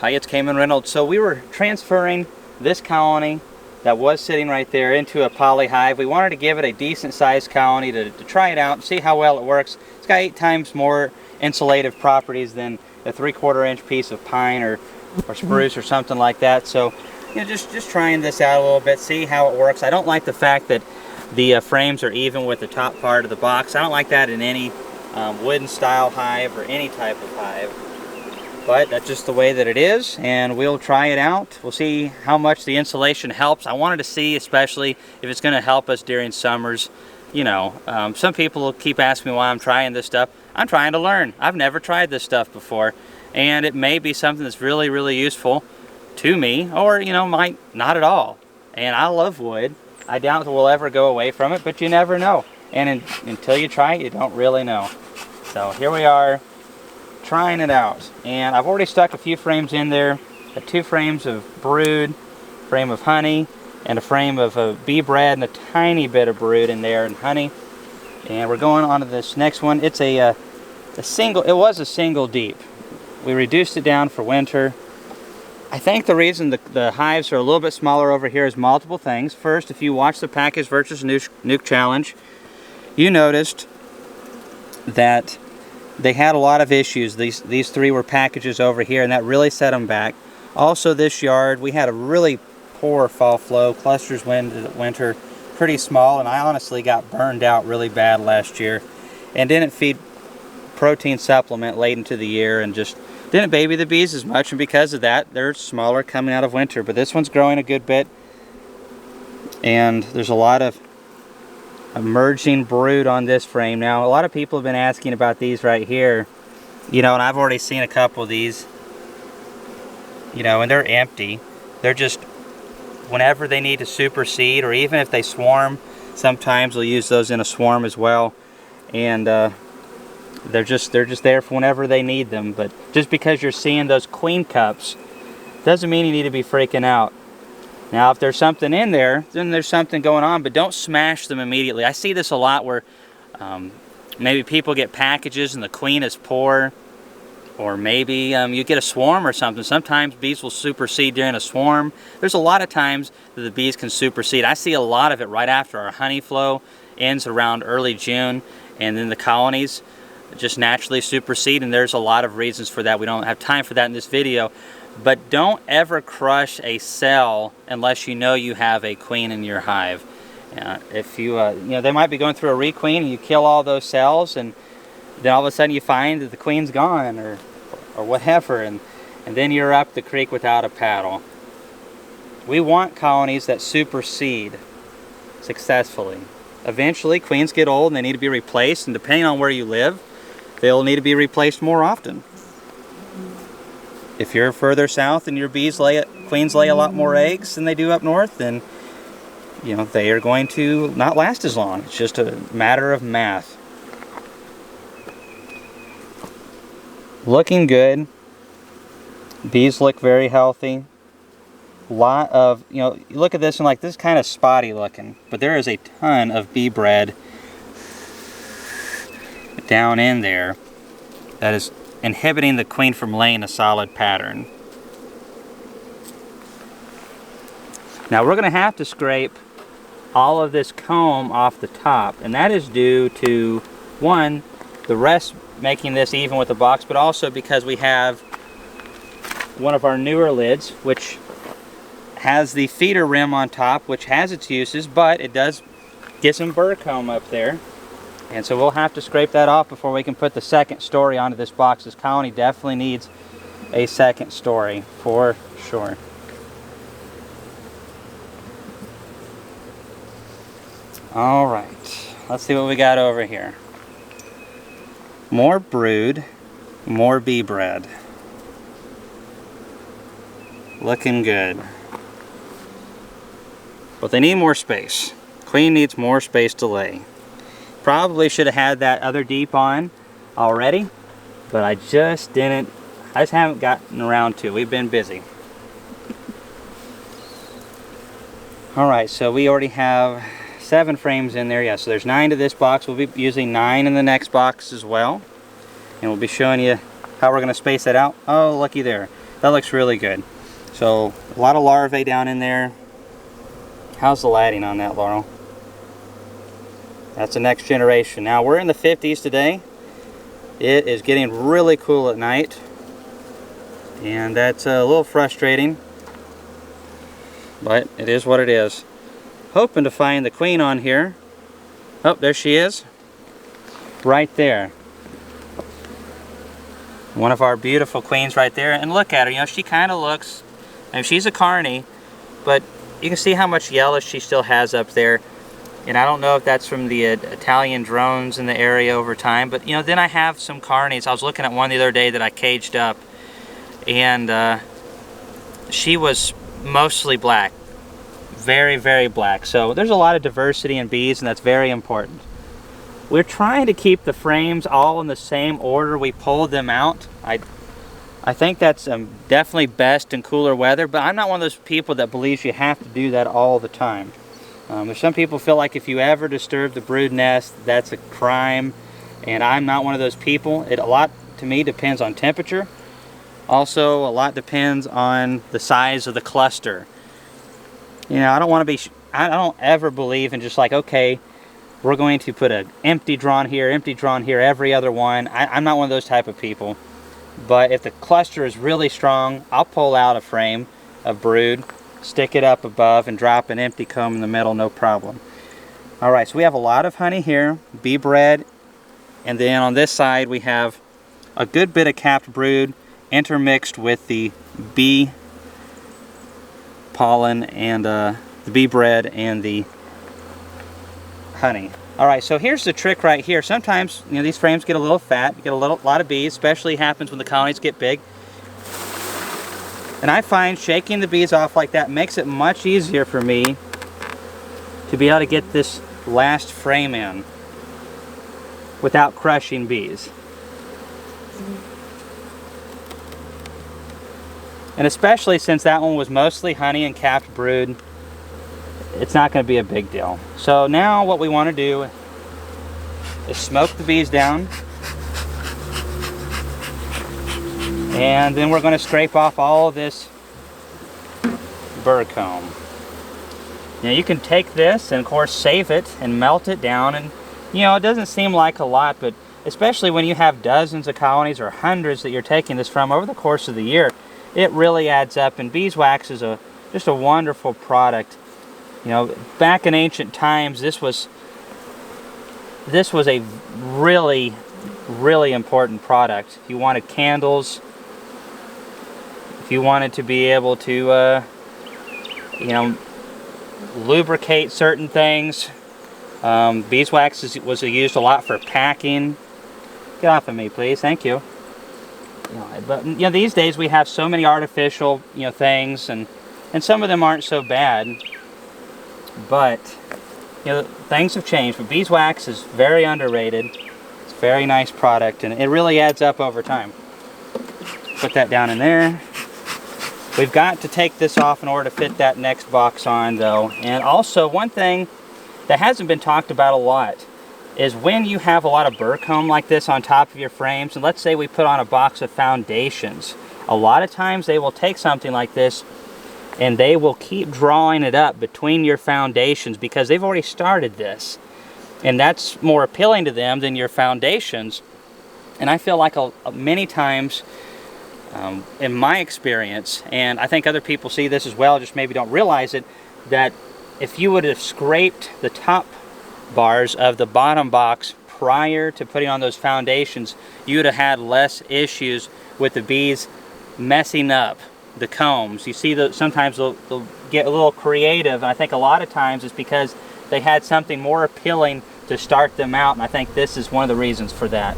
Hi, it's Kamon Reynolds. So we were transferring this colony that was sitting right there into a poly hive. We wanted to give it a decent sized colony to try it out and see how well it works. It's got 8 times more insulative properties than a 3/4 inch piece of pine or spruce or something like that. So, you know, just trying this out a little bit, see how it works. I don't like the fact that the frames are even with the top part of the box. I don't like that in any wooden style hive or any type of hive. But that's just the way that it is, and we'll try it out. We'll see how much the insulation helps. I wanted to see especially if it's going to help us during summers. You know, some people will keep asking me why I'm trying this stuff. I'm trying to learn. I've never tried this stuff before, and it may be something that's really, really useful to me, or, you know, might not at all. And I love wood. I doubt we'll ever go away from it, but you never know. And until you try it, you don't really know. So here we are, trying it out, and I've already stuck a few frames in there. Got 2 frames of brood, frame of honey, and a frame of bee bread, and a tiny bit of brood in there and honey. And we're going on to this next one. It's a single. It was a single deep. We reduced it down for winter. I think the reason the hives are a little bit smaller over here is multiple things. First, if you watch the Package versus Nuke challenge, you noticed that they had a lot of issues. These 3 were packages over here, and that really set them back. Also, this yard, we had a really poor fall flow. Clusters went into the winter pretty small, and I honestly got burned out really bad last year and didn't feed protein supplement late into the year and just didn't baby the bees as much, and because of that, they're smaller coming out of winter. But this one's growing a good bit, and there's a lot of emerging brood on this frame. Now, a lot of people have been asking about these right here, you know, and I've already seen a couple of these, you know, and they're empty. They're just, whenever they need to supersede, or even if they swarm, sometimes they'll use those in a swarm as well, and they're just there for whenever they need them. But just because you're seeing those queen cups doesn't mean you need to be freaking out. Now, if there's something in there, then there's something going on, but don't smash them immediately. I see this a lot where maybe people get packages and the queen is poor, or maybe you get a swarm or something. Sometimes bees will supersede during a swarm. There's a lot of times that the bees can supersede. I see a lot of it right after our honey flow ends around early June, and then the colonies just naturally supersede, and there's a lot of reasons for that. We don't have time for that in this video. But don't ever crush a cell unless you know you have a queen in your hive. If you, you know, they might be going through a requeen and you kill all those cells, and then all of a sudden you find that the queen's gone or whatever, and then you're up the creek without a paddle. We want colonies that supersede successfully. Eventually, queens get old and they need to be replaced, and depending on where you live, they'll need to be replaced more often. If you're further south and your queens lay a lot more eggs than they do up north, then, you know, they are going to not last as long. It's just a matter of math. Looking good. Bees look very healthy. Lot of, you know, you look at this and like, this is kind of spotty looking, but there is a ton of bee bread down in there that is inhibiting the queen from laying a solid pattern. Now we're going to have to scrape all of this comb off the top, and that is due to, one, the rest making this even with the box, but also because we have one of our newer lids which has the feeder rim on top, which has its uses, but it does get some burr comb up there. And so we'll have to scrape that off before we can put the second story onto this box. This colony definitely needs a second story, for sure. All right, let's see what we got over here. More brood, more bee bread. Looking good. But they need more space. Queen needs more space to lay. Probably should have had that other deep on already, but I just haven't gotten around to. We've been busy. Alright, so we already have 7 frames in there. Yeah, so there's 9 to this box. We'll be using 9 in the next box as well. And we'll be showing you how we're going to space that out. Oh, looky there. That looks really good. So a lot of larvae down in there. How's the lighting on that, Laurel? That's the next generation. Now we're in the 50s today. It is getting really cool at night, and that's a little frustrating, but it is what it is. Hoping to find the queen on here. Oh, there she is. Right there. One of our beautiful queens right there. And look at her, you know, she kind of looks, I mean, she's a carny, but you can see how much yellow she still has up there. And I don't know if that's from the Italian drones in the area over time, but you know, then I have some carnies. I was looking at one the other day that I caged up, and she was mostly black. Very, very black. So there's a lot of diversity in bees, and that's very important. We're trying to keep the frames all in the same order we pulled them out. I think that's definitely best in cooler weather, but I'm not one of those people that believes you have to do that all the time. There's some people feel like if you ever disturb the brood nest, that's a crime, and I'm not one of those people. A lot, to me, depends on temperature. Also, a lot depends on the size of the cluster. You know, I don't ever believe in just like, okay, we're going to put an empty drawn here, every other one. I'm not one of those type of people. But if the cluster is really strong, I'll pull out a frame of brood, stick it up above, and drop an empty comb in the middle, no problem. Alright, so we have a lot of honey here, bee bread, and then on this side we have a good bit of capped brood intermixed with the bee pollen and the bee bread and the honey. Alright, so here's the trick right here. Sometimes, you know, these frames get a little fat, you get a lot of bees, especially happens when the colonies get big. And I find shaking the bees off like that makes it much easier for me to be able to get this last frame in without crushing bees. And especially since that one was mostly honey and capped brood, it's not going to be a big deal. So now what we want to do is smoke the bees down, and then we're going to scrape off all of this burr comb. Now you can take this and of course save it and melt it down, and you know, it doesn't seem like a lot, but especially when you have dozens of colonies or hundreds that you're taking this from over the course of the year, it really adds up. And beeswax is just a wonderful product. You know, back in ancient times, this was a really, really important product. If you wanted candles, if you wanted to be able to, you know, lubricate certain things, beeswax was used a lot for packing. Get off of me, please. Thank you. You know, but you know, these days we have so many artificial, you know, things, and some of them aren't so bad. But you know, things have changed. But beeswax is very underrated. It's a very nice product, and it really adds up over time. Put that down in there. We've got to take this off in order to fit that next box on, though. And also, one thing that hasn't been talked about a lot is when you have a lot of burr comb like this on top of your frames, and let's say we put on a box of foundations, a lot of times they will take something like this and they will keep drawing it up between your foundations because they've already started this, and that's more appealing to them than your foundations. And I feel like many times in my experience, and I think other people see this as well, just maybe don't realize it, that if you would have scraped the top bars of the bottom box prior to putting on those foundations, you would have had less issues with the bees messing up the combs. You see that sometimes they'll get a little creative, and I think a lot of times it's because they had something more appealing to start them out, and I think this is one of the reasons for that.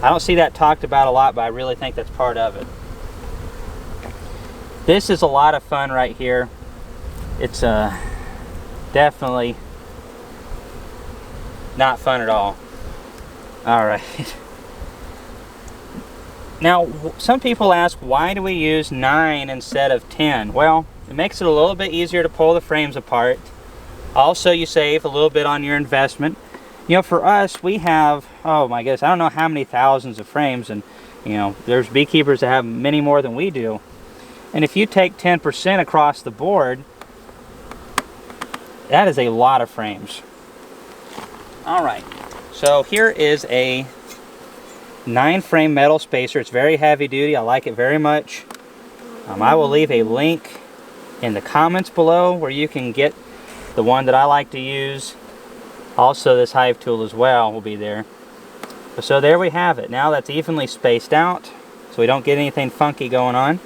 I don't see that talked about a lot, but I really think that's part of it. This is a lot of fun right here. It's definitely not fun at all. Alright. Now, some people ask, why do we use 9 instead of 10? Well, it makes it a little bit easier to pull the frames apart. Also, you save a little bit on your investment. You know, for us, we have, oh my goodness, I don't know how many thousands of frames, and You know, there's beekeepers that have many more than we do. And if you take 10% across the board, that is a lot of frames. All right, so here is a 9-frame metal spacer. It's very heavy duty. I like it very much. I will leave a link in the comments below where you can get the one that I like to use. Also, this Hive tool as well will be there. So there we have it. Now that's evenly spaced out so we don't get anything funky going on.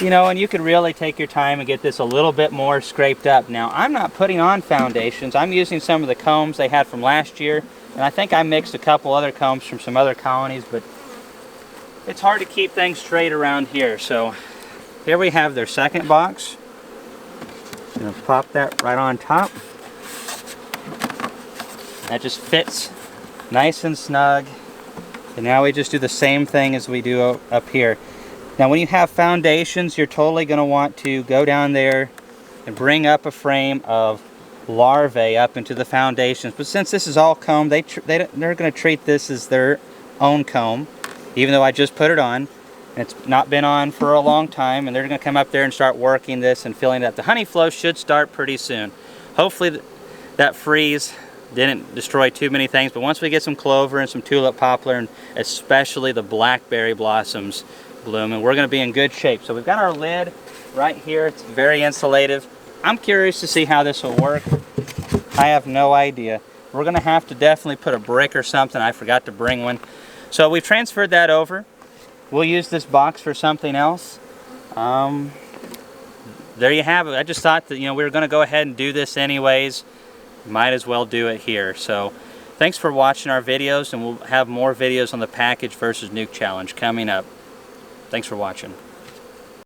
You know, and you could really take your time and get this a little bit more scraped up. Now, I'm not putting on foundations. I'm using some of the combs they had from last year, and I think I mixed a couple other combs from some other colonies, but it's hard to keep things straight around here. So here we have their second box. I'm going to pop that right on top. That just fits nice and snug. And now we just do the same thing as we do up here. Now when you have foundations, you're totally going to want to go down there and bring up a frame of larvae up into the foundations. But since this is all comb, they're going to treat this as their own comb, even though I just put it on. And it's not been on for a long time, and they're going to come up there and start working this and filling it up. The honey flow should start pretty soon. Hopefully that freeze didn't destroy too many things, but once we get some clover and some tulip poplar, and especially the blackberry blossoms bloom, and we're going to be in good shape. So we've got our lid right here. It's very insulative. I'm curious to see how this will work. I have no idea. We're going to have to definitely put a brick or something. I forgot to bring one. So we've transferred that over. We'll use this box for something else. There you have it. I just thought that, you know, we were going to go ahead and do this anyways. Might as well do it here. So thanks for watching our videos, and we'll have more videos on the package versus nuke challenge coming up. Thanks for watching.